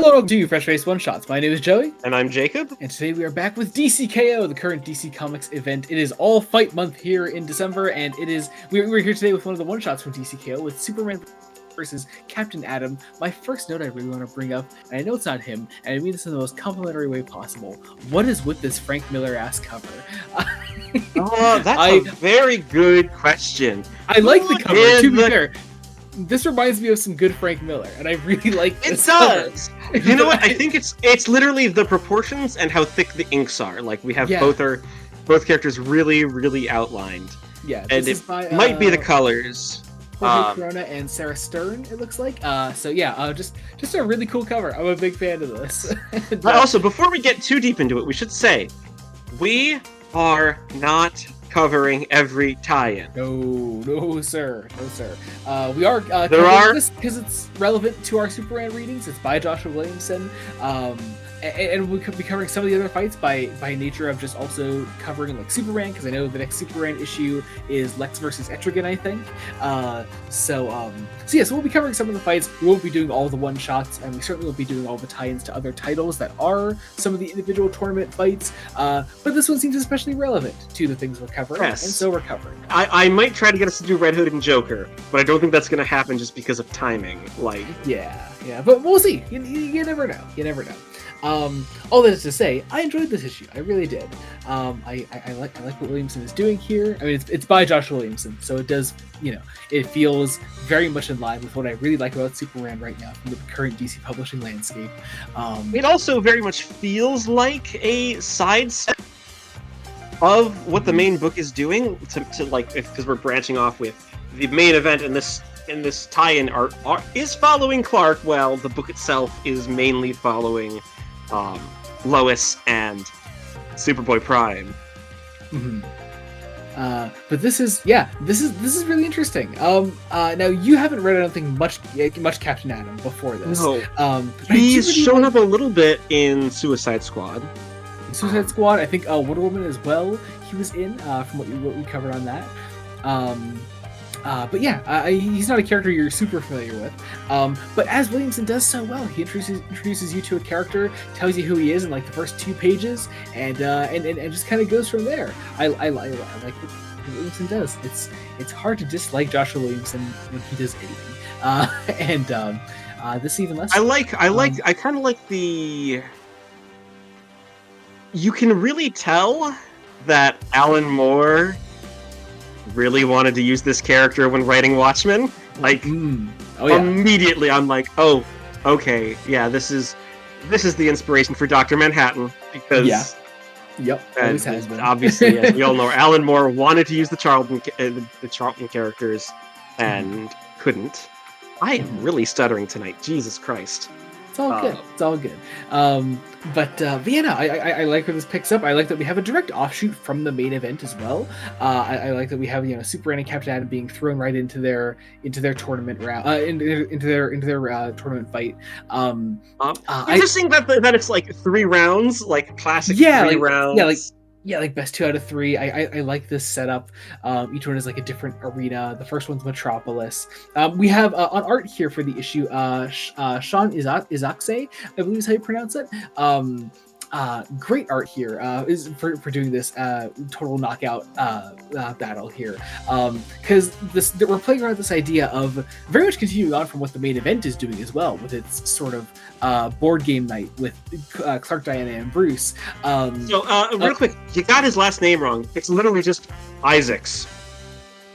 Hello, welcome to Fresh Face One Shots. My name is Joey. And I'm Jacob. And today we are back with DCKO, the current DC Comics event. It is all fight month here in December, and we're here today with one of the one shots from DCKO with Superman versus Captain Atom. My first note I really want to bring up, and I know it's not him, and I mean this in the most complimentary way possible. What is with this Frank Miller ass cover? Oh, that's a very good question. I like the cover, to be fair. This reminds me of some good Frank Miller, and I really like this. It does. You know what? I think it's literally the proportions and how thick the inks are. Like we have both characters really, really outlined. Yeah, and it might be the colors. Jorge Corona and Sarah Stern, it looks like. Just a really cool cover. I'm a big fan of this. But also, before we get too deep into it, we should say we are not covering every tie-in. No, sir. We are covering this because it's relevant to our Superman readings. It's by Joshua Williamson. And we'll be covering some of the other fights by nature of just also covering like Superman, because I know the next Superman issue is Lex versus Etrigan, I think. So we'll be covering some of the fights. We won't be doing all the one shots, and we certainly won't be doing all the tie-ins to other titles that are some of the individual tournament fights. But this one seems especially relevant to the things we're covering, and so we're covering. I might try to get us to do Red Hood and Joker, but I don't think that's going to happen just because of timing. Yeah, but we'll see. You never know. All that is to say, I enjoyed this issue. I really did. I like what Williamson is doing here. I mean, it's by Joshua Williamson, so it does, it feels very much in line with what I really like about Superman right now from the current DC publishing landscape. It also very much feels like a side step of what the main book is doing to like, because we're branching off with the main event in this tie-in is following Clark, while the book itself is mainly following Lois and Superboy Prime. Mm-hmm. But this is really interesting. Now you haven't read, I don't think, much Captain Atom before this. No. He's shown up a little bit in Suicide Squad. I think Wonder Woman as well. He was in from what we covered on that. But he's not a character you're super familiar with. But as Williamson does so well, he introduces you to a character, tells you who he is in like the first 2 pages, and just kind of goes from there. I like what Williamson does. It's hard to dislike Joshua Williamson when he does anything. This even less. I kind of like the. You can really tell that Alan Moore really wanted to use this character when writing Watchmen. Immediately I'm like, oh, okay, yeah, this is the inspiration for Dr. Manhattan, because always has been. Obviously, as we all know, Alan Moore wanted to use the Charlton characters and couldn't. I am really stuttering tonight. Jesus Christ. It's all good. I like where this picks up. I like that we have a direct offshoot from the main event as well. I like that we have Superman and Captain Atom being thrown right into their tournament round, into their tournament fight. Interesting that it's like 3 rounds, like classic 3 rounds. Like best 2 out of 3. I like this setup. Each one is like a different arena. The first one's Metropolis. We have on art here for the issue Sean Izakse, I believe is how you pronounce it. Great art here is for doing this total knockout battle here, because we're playing around with this idea of very much continuing on from what the main event is doing as well, with its sort of board game night with Clark, Diana, and Bruce. Real quick, you got his last name wrong. It's literally just Isaacs.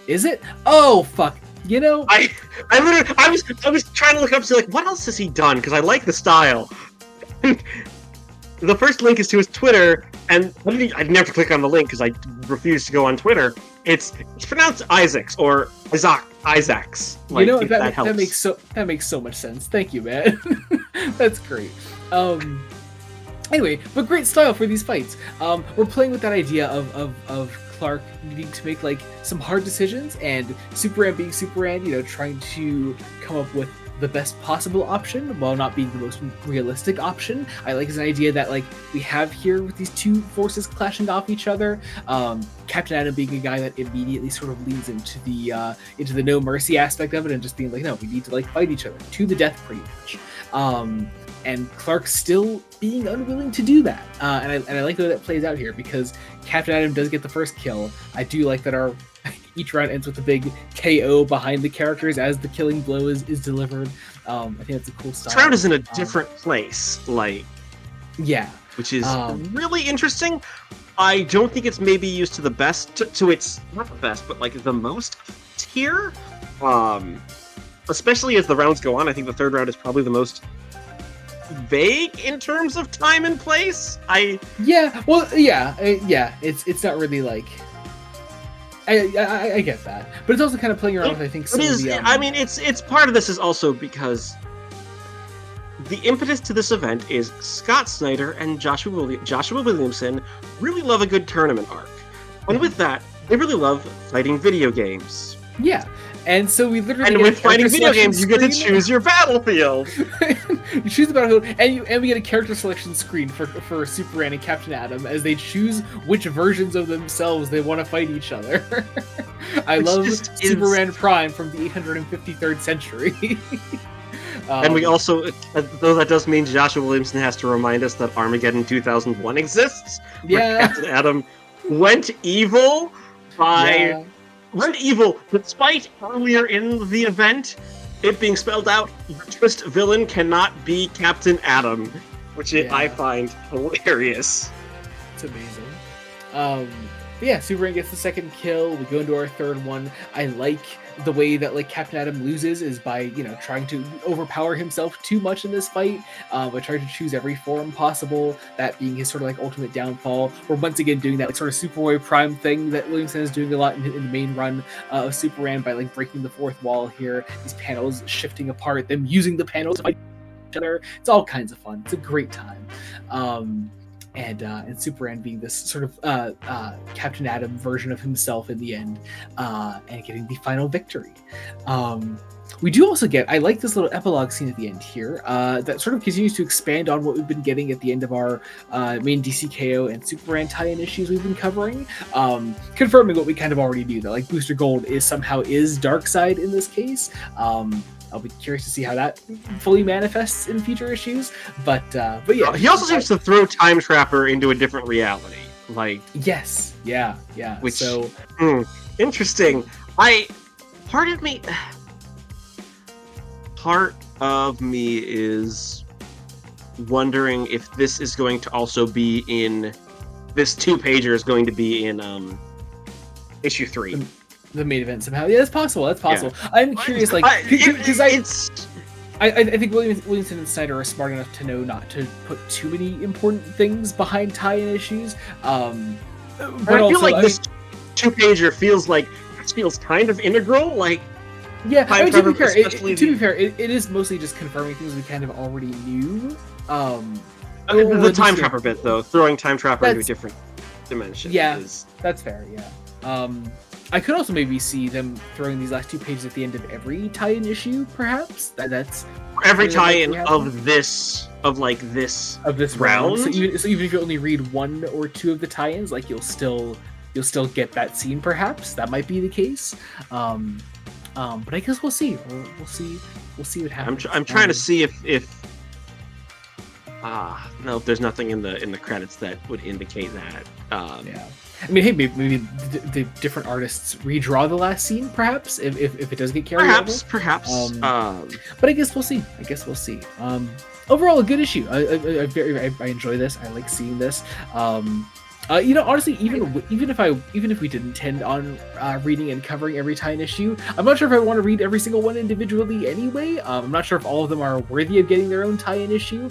Is it? Oh fuck. I was trying to look up to like, what else has he done, because I like the style. The first link is to his Twitter, and I'd never click on the link because I refuse to go on Twitter. It's pronounced Isaacs or Isaacs. Like, that makes so much sense. Thank you, man. That's great. Anyway, but great style for these fights. We're playing with that idea of Clark needing to make like some hard decisions, and Superman being Superman, trying to come up with the best possible option while not being the most realistic option. I like his idea that like we have here with these 2 forces clashing off each other. Captain Atom being a guy that immediately sort of leans into the no mercy aspect of it, and just being like, no, we need to like fight each other to the death pretty much. and Clark still being unwilling to do that. And I like the way that plays out here, because Captain Atom does get the first kill. I do like that our each round ends with a big KO behind the characters as the killing blow is delivered. I think that's a cool style. This round is in a different place, like, yeah, which is really interesting. I don't think it's maybe used to the best, to its, not the best, but like the most here. Especially as the rounds go on, I think the third round is probably the most vague in terms of time and place. It's not really like. I get that, but it's also kind of playing around with, I think, some it is. of the, I mean, it's part of this is also because the impetus to this event is Scott Snyder and Joshua Williamson really love a good tournament arc, and with that, they really love fighting video games. Yeah. And so we literally with fighting video games, you get to choose your battlefield. You choose the battlefield, and we get a character selection screen for Superman and Captain Atom as they choose which versions of themselves they want to fight each other. I love Superman Prime from the 853rd century. And we also, though that does mean Joshua Williamson has to remind us that Armageddon 2001 exists. Where Captain Atom went evil went evil, despite earlier in the event, it being spelled out, the twist villain cannot be Captain Atom, which I find hilarious. It's amazing. Superman gets the second kill. We go into our third one. I like the way that like Captain Atom loses is by trying to overpower himself too much in this fight, by trying to choose every form possible, that being his sort of like ultimate downfall. We're once again doing that like sort of Superboy Prime thing that Williamson is doing a lot in the main run of Superman, by like breaking the fourth wall here, these panels shifting apart, them using the panels to fight each other. It's all kinds of fun. It's a great time. And Superman being this sort of Captain Atom version of himself in the end, and getting the final victory. We do also get, I like this little epilogue scene at the end here, that sort of continues to expand on what we've been getting at the end of our main DCKO and Superman tie-in issues we've been covering, confirming what we kind of already knew, that like Booster Gold is Darkseid in this case. I'll be curious to see how that fully manifests in future issues, but yeah. He also seems to throw Time Trapper into a different reality, like yes, yeah. Which so interesting. Part of me is wondering if this is going to also be in this 2-pager is going to be in issue 3. The main event somehow. Yeah, that's possible. Yeah. I'm curious, like, because I think Williamson and Snyder are smart enough to know not to put too many important things behind tie-in issues. But I feel like this 2-pager feels kind of integral. Like, yeah, I mean, to be fair, it is mostly just confirming things we kind of already knew. The Time Trapper bit, though, throwing Time Trapper into a different dimension. Yeah, that's fair. Yeah. I could also maybe see them throwing these last 2 pages at the end of every tie-in issue, perhaps. That's every tie-in of this round. So even if you only read 1 or 2 of the tie-ins, like you'll still get that scene. Perhaps that might be the case. But I guess we'll see. We'll see what happens. I'm trying to see if no, there's nothing in the credits that would indicate that. Yeah. I mean, hey, maybe the different artists redraw the last scene, perhaps, if it does get carried over. Perhaps. But I guess we'll see. Overall, a good issue. I enjoy this. I like seeing this. Honestly, even if we didn't intend on reading and covering every tie-in issue, I'm not sure if I want to read every single one individually anyway. I'm not sure if all of them are worthy of getting their own tie-in issue.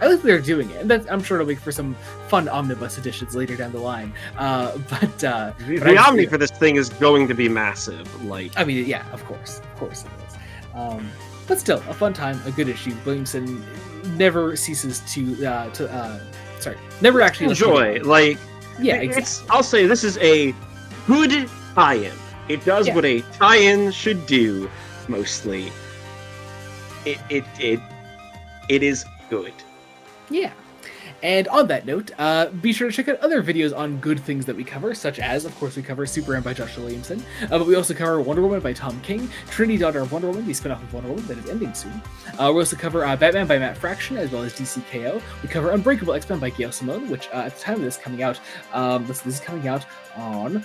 I like that they're doing it, and I'm sure it'll make for some fun omnibus editions later down the line. But the Omni for this thing is going to be massive. Like, I mean, yeah, of course it is. But still, a fun time, a good issue. Williamson never ceases to never actually enjoy. Like, yeah, exactly. I'll say this is a good tie-in. It does what a tie-in should do. Mostly, it is good. Yeah. And on that note, be sure to check out other videos on good things that we cover, such as, of course, we cover Superman by Joshua Williamson, but we also cover Wonder Woman by Tom King, Trinity Daughter of Wonder Woman, the spinoff of Wonder Woman that is ending soon. We also cover Batman by Matt Fraction, as well as DCKO. We cover Unbreakable X-Men by Gail Simone, which at the time of this coming out, this is coming out on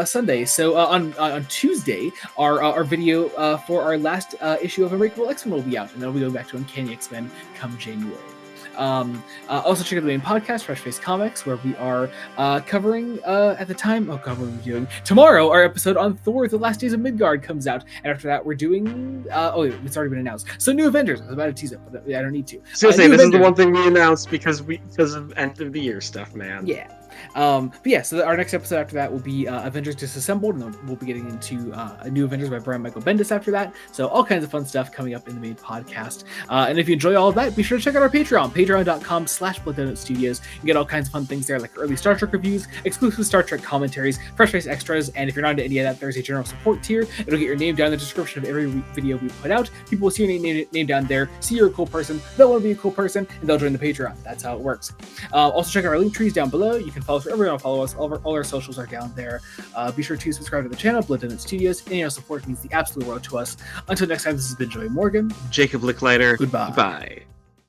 Sunday. So on Tuesday, our video for our last issue of Unbreakable X-Men will be out, and then we'll be going back to Uncanny X-Men come January. Also check out the main podcast, Fresh Face Comics, where we are covering at the time. Oh god, what are we doing? Tomorrow, our episode on Thor: The Last Days of Midgard comes out, and after that, we're doing. It's already been announced. So New Avengers. I was about to tease it, but I don't need to. So this is the one thing we announced because of end of the year stuff, man. Yeah. But yeah, so our next episode after that will be Avengers Disassembled, and then we'll be getting into a New Avengers by Brian Michael Bendis after that. So all kinds of fun stuff coming up in the main podcast. And if you enjoy all of that, be sure to check out our Patreon, patreon.com/BloodDonut Studios. You get all kinds of fun things there, like early Star Trek reviews, exclusive Star Trek commentaries, Fresh Face extras, and if you're not into any of that, there's a general support tier. It'll get your name down in the description of every video we put out. People will see your name down there, see you're a cool person, they'll want to be a cool person, and they'll join the Patreon. That's how it works. Also check out our link trees down below. You can follow us wherever you want to follow us. All our socials are down there. Be sure to subscribe to the channel, Blood Donut Studios. Any support means the absolute world to us. Until next time, this has been Joey Morgan. Jacob Licklider. Goodbye. Bye.